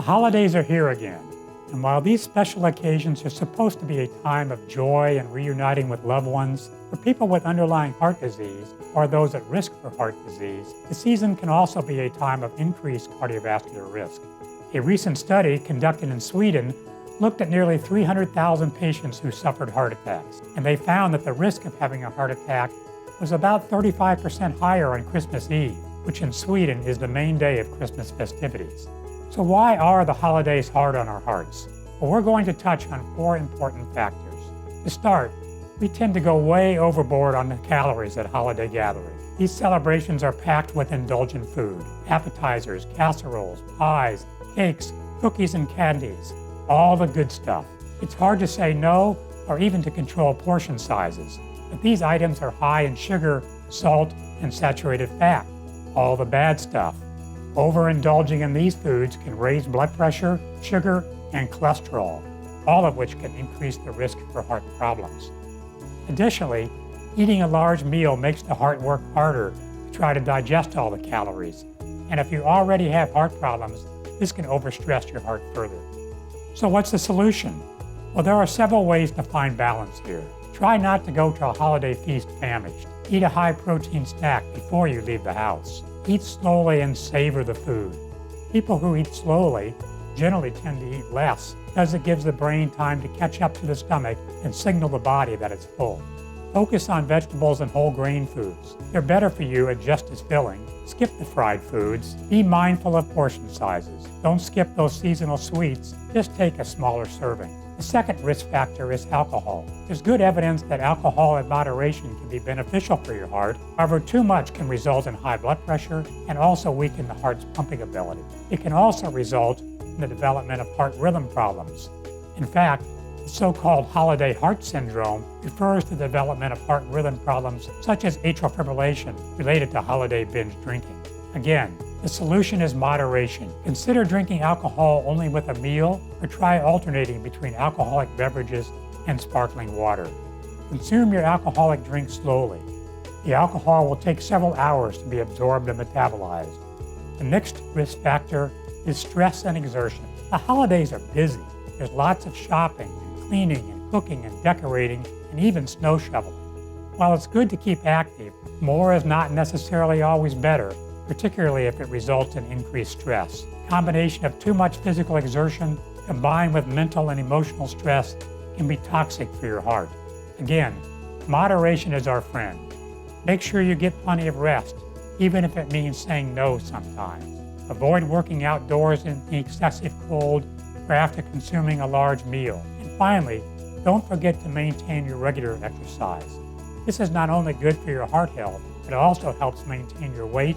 The holidays are here again, and while these special occasions are supposed to be a time of joy and reuniting with loved ones, for people with underlying heart disease or those at risk for heart disease, the season can also be a time of increased cardiovascular risk. A recent study conducted in Sweden looked at nearly 300,000 patients who suffered heart attacks, and they found that the risk of having a heart attack was about 35% higher on Christmas Eve, which in Sweden is the main day of Christmas festivities. So why are the holidays hard on our hearts? Well, we're going to touch on 4 important factors. To start, we tend to go way overboard on the calories at holiday gatherings. These celebrations are packed with indulgent food, appetizers, casseroles, pies, cakes, cookies, and candies, all the good stuff. It's hard to say no or even to control portion sizes, but these items are high in sugar, salt, and saturated fat, all the bad stuff. Overindulging in these foods can raise blood pressure, sugar, and cholesterol, all of which can increase the risk for heart problems. Additionally, eating a large meal makes the heart work harder to try to digest all the calories. And if you already have heart problems, this can overstress your heart further. So what's the solution? Well, there are several ways to find balance here. Try not to go to a holiday feast famished. Eat a high-protein snack before you leave the house. Eat slowly and savor the food. People who eat slowly generally tend to eat less because it gives the brain time to catch up to the stomach and signal the body that it's full. Focus on vegetables and whole grain foods. They're better for you and just as filling. Skip the fried foods. Be mindful of portion sizes. Don't skip those seasonal sweets. Just take a smaller serving. The second risk factor is alcohol. There's good evidence that alcohol in moderation can be beneficial for your heart. However, too much can result in high blood pressure and also weaken the heart's pumping ability. It can also result in the development of heart rhythm problems. In fact, the so-called holiday heart syndrome refers to the development of heart rhythm problems such as atrial fibrillation related to holiday binge drinking. Again, the solution is moderation. Consider drinking alcohol only with a meal or try alternating between alcoholic beverages and sparkling water. Consume your alcoholic drink slowly. The alcohol will take several hours to be absorbed and metabolized. The next risk factor is stress and exertion. The holidays are busy. There's lots of shopping and cleaning and cooking and decorating and even snow shoveling. While it's good to keep active, more is not necessarily always better, particularly if it results in increased stress. A combination of too much physical exertion combined with mental and emotional stress can be toxic for your heart. Again, moderation is our friend. Make sure you get plenty of rest, even if it means saying no sometimes. Avoid working outdoors in the excessive cold or after consuming a large meal. And finally, don't forget to maintain your regular exercise. This is not only good for your heart health, but it also helps maintain your weight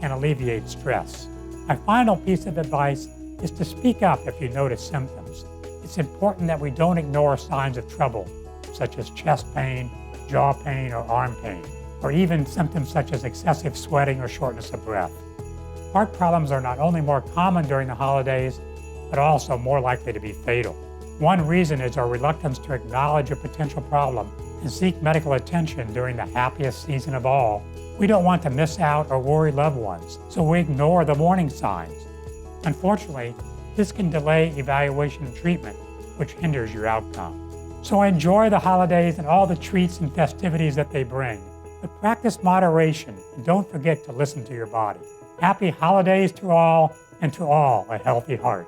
and alleviate stress. My final piece of advice is to speak up if you notice symptoms. It's important that we don't ignore signs of trouble, such as chest pain, jaw pain, or arm pain, or even symptoms such as excessive sweating or shortness of breath. Heart problems are not only more common during the holidays, but also more likely to be fatal. One reason is our reluctance to acknowledge a potential problem and seek medical attention during the happiest season of all. We don't want to miss out or worry loved ones, so we ignore the warning signs. Unfortunately, this can delay evaluation and treatment, which hinders your outcome. So enjoy the holidays and all the treats and festivities that they bring, but practice moderation and don't forget to listen to your body. Happy holidays to all, and to all a healthy heart.